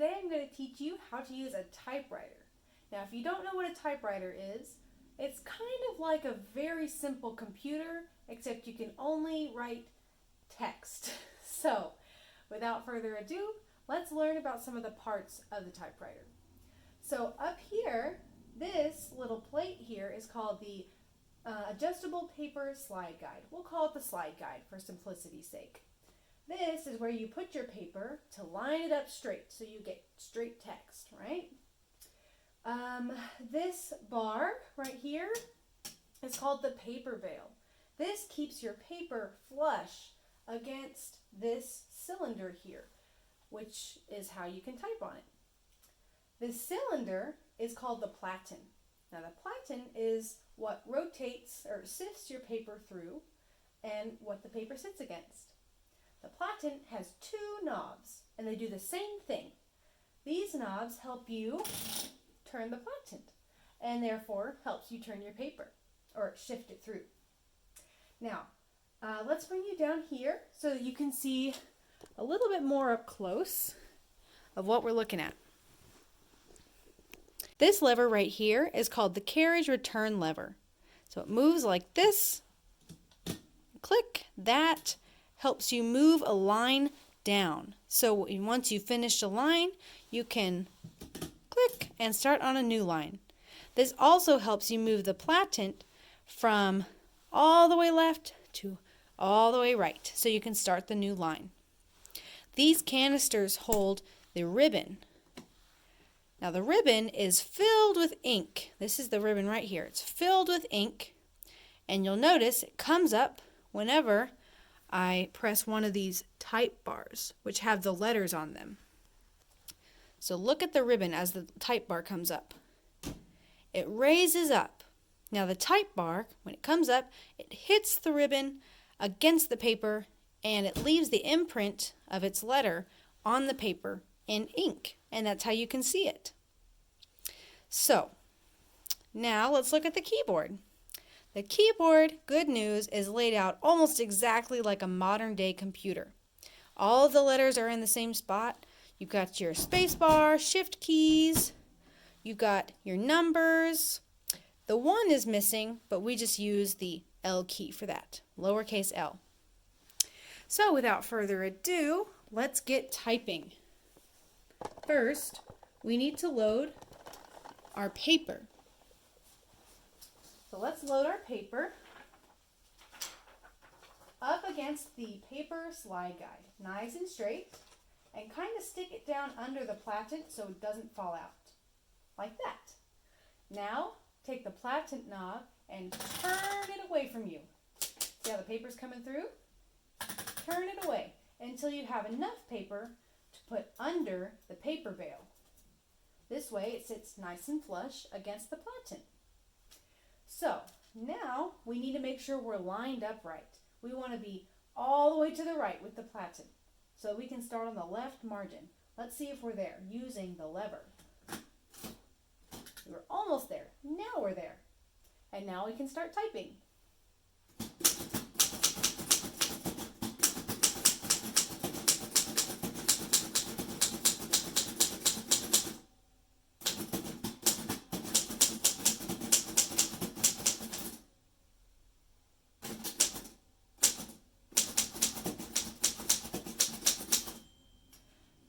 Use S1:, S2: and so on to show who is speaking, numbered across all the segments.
S1: today I'm going to teach you how to use a typewriter. Now, if you don't know what a typewriter is, it's kind of like a very simple computer, except you can only write text. So, without further ado, let's learn about some of the parts of the typewriter. So up here, this little plate here is called the adjustable paper slide guide. We'll call it the slide guide for simplicity's sake. This is where you put your paper to line it up straight so you get straight text, right? This bar right here is called the paper veil. This keeps your paper flush against this cylinder here, which is how you can type on it. This cylinder is called the platen. Now the platen is what rotates or sifts your paper through and what the paper sits against. The platen has two knobs and they do the same thing. These knobs help you turn the platen and therefore helps you turn your paper or shift it through. Now, let's bring you down here so that you can see a little bit more up close of what we're looking at. This lever right here is called the carriage return lever. So it moves like this. Click. That helps you move a line down. So once you've finished a line, you can click and start on a new line. This also helps you move the platen from all the way left to all the way right, so you can start the new line. These canisters hold the ribbon. Now the ribbon is filled with ink. This is the ribbon right here. It's filled with ink, and you'll notice it comes up whenever I press one of these type bars, which have the letters on them. So look at the ribbon as the type bar comes up. It raises up. Now the type bar, when it comes up, it hits the ribbon against the paper and it leaves the imprint of its letter on the paper in ink, and that's how you can see it. So now let's look at the keyboard. The keyboard, good news, is laid out almost exactly like a modern day computer. All of the letters are in the same spot. You've got your space bar, shift keys, you've got your numbers. The 1 is missing, but we just use the L key for that, lowercase l. So without further ado, let's get typing. First, we need to load our paper. So let's load our paper up against the paper slide guide, nice and straight, and kind of stick it down under the platen so it doesn't fall out, like that. Now, take the platen knob and turn it away from you. See how the paper's coming through? Turn it away until you have enough paper to put under the paper veil. This way it sits nice and flush against the platen. So now we need to make sure we're lined up right. We want to be all the way to the right with the platen so we can start on the left margin. Let's see if we're there using the lever. We're almost there. Now we're there. And now we can start typing.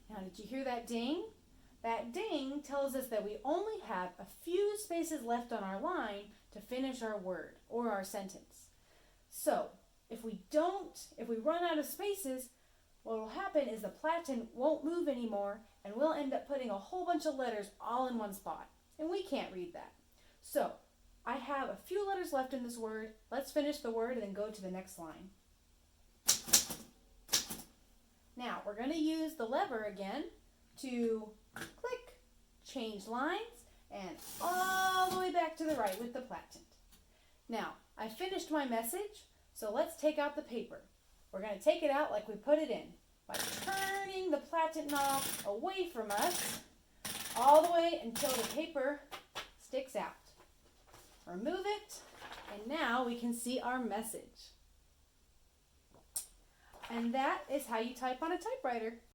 S1: Now, did you hear that ding? That ding tells us that we only have a few spaces left on our line to finish our word or our sentence. So if we run out of spaces, what will happen is the platen won't move anymore and we'll end up putting a whole bunch of letters all in one spot. And we can't read that. So I have a few letters left in this word. Let's finish the word and then go to the next line. Now we're going to use the lever again to click, change lines, and all the way back to the right with the platen. Now, I finished my message, so let's take out the paper. We're going to take it out like we put it in, by turning the platen knob away from us, all the way until the paper sticks out. Remove it, and now we can see our message. And that is how you type on a typewriter.